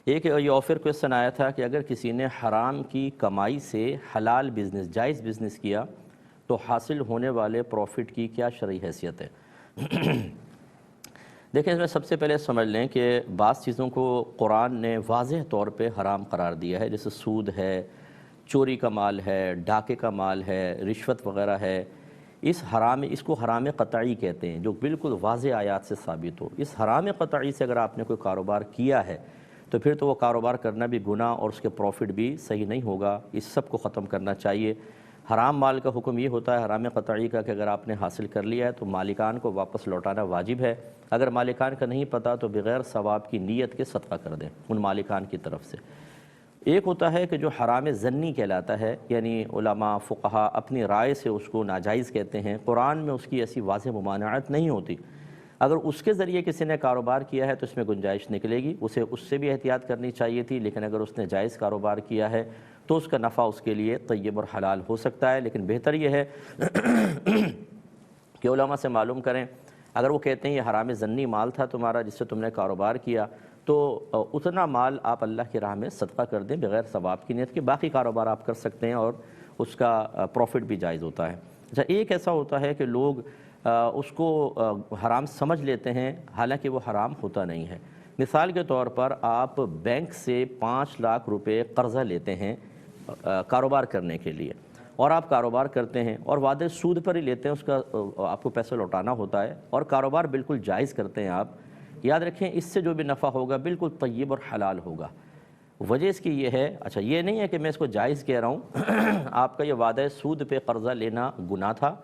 ایک یہ offer question آیا تھا کہ اگر کسی نے حرام کی کمائی سے حلال بزنس، جائز بزنس کیا تو حاصل ہونے والے پروفٹ کی کیا شرعی حیثیت ہے؟ دیکھیں، اس میں سب سے پہلے سمجھ لیں کہ بعض چیزوں کو قرآن نے واضح طور پہ حرام قرار دیا ہے، جیسے سود ہے، چوری کا مال ہے، ڈاکے کا مال ہے، رشوت وغیرہ ہے۔ اس کو حرام قطعی کہتے ہیں، جو بالکل واضح آیات سے ثابت ہو۔ اس حرام قطعی سے اگر آپ نے کوئی کاروبار کیا ہے تو پھر تو وہ کاروبار کرنا بھی گناہ اور اس کے پروفٹ بھی صحیح نہیں ہوگا۔ اس سب کو ختم کرنا چاہیے۔ حرام مال کا حکم یہ ہوتا ہے حرام قطعی کا کہ اگر آپ نے حاصل کر لیا ہے تو مالکان کو واپس لوٹانا واجب ہے۔ اگر مالکان کا نہیں پتہ تو بغیر ثواب کی نیت کے صدقہ کر دیں ان مالکان کی طرف سے۔ ایک ہوتا ہے کہ جو حرام ظنی کہلاتا ہے، یعنی علماء فقہا اپنی رائے سے اس کو ناجائز کہتے ہیں، قرآن میں اس کی ایسی واضح ممانعت نہیں ہوتی۔ اگر اس کے ذریعے کسی نے کاروبار کیا ہے تو اس میں گنجائش نکلے گی، اسے اس سے بھی احتیاط کرنی چاہیے تھی، لیکن اگر اس نے جائز کاروبار کیا ہے تو اس کا نفع اس کے لیے طیب اور حلال ہو سکتا ہے۔ لیکن بہتر یہ ہے کہ علماء سے معلوم کریں، اگر وہ کہتے ہیں یہ حرام ظنی مال تھا تمہارا جس سے تم نے کاروبار کیا، تو اتنا مال آپ اللہ کی راہ میں صدقہ کر دیں بغیر ثواب کی نیت کے، باقی کاروبار آپ کر سکتے ہیں اور اس کا پروفٹ بھی جائز ہوتا ہے۔ اچھا، ایک ایسا ہوتا ہے کہ لوگ اس کو حرام سمجھ لیتے ہیں، حالانکہ وہ حرام ہوتا نہیں ہے۔ مثال کے طور پر آپ بینک سے 5 لاکھ روپے قرضہ لیتے ہیں کاروبار کرنے کے لیے، اور آپ کاروبار کرتے ہیں اور وعدے سود پر ہی لیتے ہیں، اس کا آپ کو پیسہ لوٹانا ہوتا ہے، اور کاروبار بالکل جائز کرتے ہیں آپ۔ یاد رکھیں، اس سے جو بھی نفع ہوگا بالکل طیب اور حلال ہوگا۔ وجہ اس کی یہ ہے، اچھا یہ نہیں ہے کہ میں اس کو جائز کہہ رہا ہوں، آپ کا یہ وعدہ سود پہ قرضہ لینا گناہ تھا،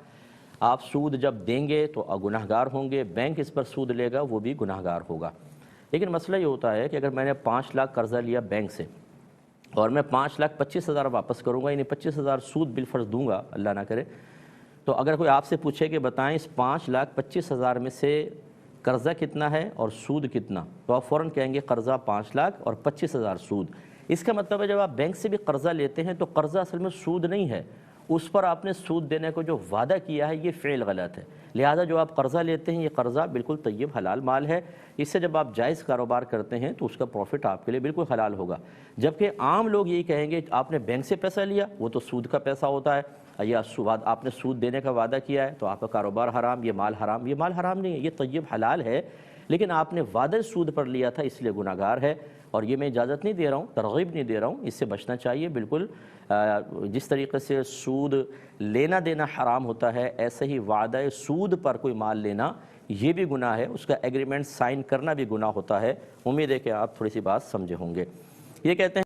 آپ سود جب دیں گے تو گناہ گار ہوں گے، بینک اس پر سود لے گا وہ بھی گناہ گار ہوگا۔ لیکن مسئلہ یہ ہوتا ہے کہ اگر میں نے 5 لاکھ قرضہ لیا بینک سے اور میں 5,25,000 واپس کروں گا، یعنی 25,000 سود بالفرض دوں گا، اللہ نہ کرے، تو اگر کوئی آپ سے پوچھے کہ بتائیں اس 5,25,000 میں سے قرضہ کتنا ہے اور سود کتنا، تو آپ فوراً کہیں گے قرضہ 5 لاکھ اور 25,000 سود۔ اس کا مطلب ہے جب آپ بینک سے بھی قرضہ لیتے ہیں تو قرضہ اصل میں سود نہیں ہے، اس پر آپ نے سود دینے کو جو وعدہ کیا ہے یہ فعل غلط ہے۔ لہذا جو آپ قرضہ لیتے ہیں یہ قرضہ بالکل طیب حلال مال ہے، اس سے جب آپ جائز کاروبار کرتے ہیں تو اس کا پروفٹ آپ کے لیے بالکل حلال ہوگا۔ جبکہ عام لوگ یہی کہیں گے آپ نے بینک سے پیسہ لیا وہ تو سود کا پیسہ ہوتا ہے، یا آپ نے سود دینے کا وعدہ کیا ہے تو آپ کا کاروبار حرام، یہ مال حرام۔ یہ مال حرام نہیں ہے، یہ طیب حلال ہے، لیکن آپ نے وعدہ سود پر لیا تھا اس لیے گناہ گار ہے۔ اور یہ میں اجازت نہیں دے رہا ہوں، ترغیب نہیں دے رہا ہوں، اس سے بچنا چاہیے بالکل۔ جس طریقے سے سود لینا دینا حرام ہوتا ہے، ایسے ہی وعدہ سود پر کوئی مال لینا یہ بھی گناہ ہے، اس کا ایگریمنٹ سائن کرنا بھی گناہ ہوتا ہے۔ امید ہے کہ آپ تھوڑی سی بات سمجھے ہوں گے۔ یہ کہتے ہیں